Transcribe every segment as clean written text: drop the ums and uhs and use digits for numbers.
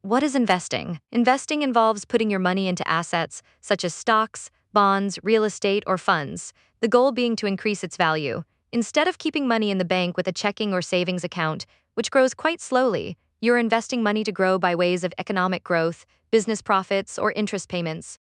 What is investing? Investing involves putting your money into assets such as stocks, bonds, real estate, or funds, the goal being to increase its value. Instead of keeping money in the bank with a checking or savings account, which grows quite slowly, you're investing money to grow by ways of economic growth, business profits, or interest payments.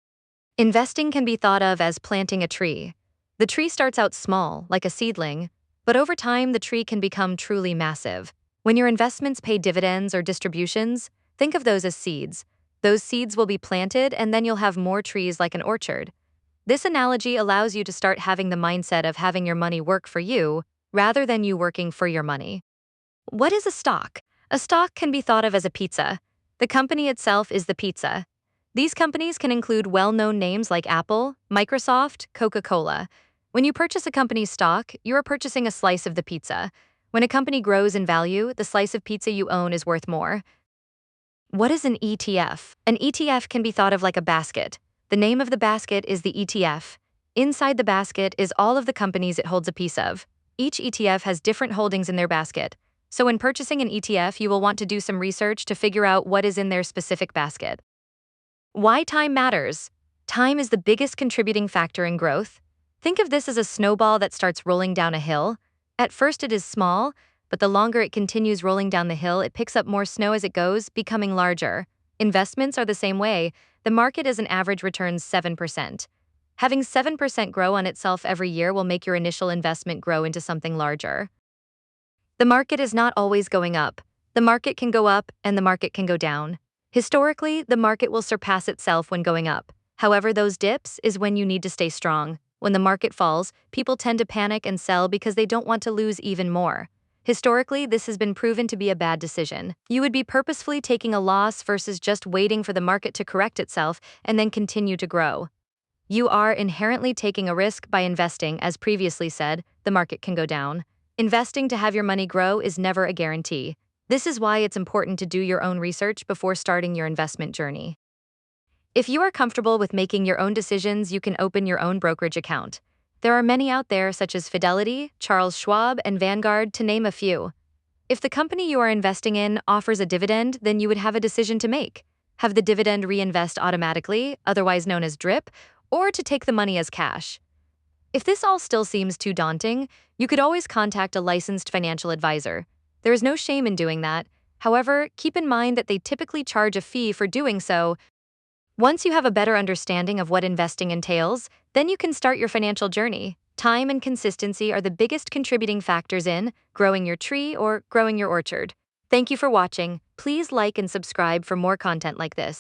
Investing can be thought of as planting a tree. The tree starts out small, like a seedling, but over time the tree can become truly massive. When your investments pay dividends or distributions, think of those as seeds. Those seeds will be planted and then you'll have more trees like an orchard. This analogy allows you to start having the mindset of having your money work for you rather than you working for your money. What is a stock? A stock can be thought of as a pizza. The company itself is the pizza. These companies can include well-known names like Apple, Microsoft, Coca-Cola. When you purchase a company's stock, you are purchasing a slice of the pizza. When a company grows in value, the slice of pizza you own is worth more. What is an ETF? An ETF can be thought of like a basket. The name of the basket is the ETF. Inside the basket is all of the companies it holds a piece of. Each ETF has different holdings in their basket. So when purchasing an ETF, you will want to do some research to figure out what is in their specific basket. Why time matters? Time is the biggest contributing factor in growth. Think of this as a snowball that starts rolling down a hill. At first it is small, but the longer it continues rolling down the hill, it picks up more snow as it goes, becoming larger. Investments are the same way. The market as an average returns 7%. Having 7% grow on itself every year will make your initial investment grow into something larger. The market is not always going up. The market can go up and the market can go down. Historically, the market will surpass itself when going up. However, those dips is when you need to stay strong. When the market falls, people tend to panic and sell because they don't want to lose even more. Historically, this has been proven to be a bad decision. You would be purposefully taking a loss versus just waiting for the market to correct itself and then continue to grow. You are inherently taking a risk by investing. As previously said, the market can go down. Investing to have your money grow is never a guarantee. This is why it's important to do your own research before starting your investment journey. If you are comfortable with making your own decisions, you can open your own brokerage account. There are many out there, such as Fidelity, Charles Schwab, and Vanguard, to name a few. If the company you are investing in offers a dividend, then you would have a decision to make. Have the dividend reinvest automatically, otherwise known as DRIP, or to take the money as cash. If this all still seems too daunting, you could always contact a licensed financial advisor. There is no shame in doing that. However, keep in mind that they typically charge a fee for doing so. Once you have a better understanding of what investing entails, then you can start your financial journey. Time and consistency are the biggest contributing factors in growing your tree or growing your orchard. Thank you for watching. Please like and subscribe for more content like this.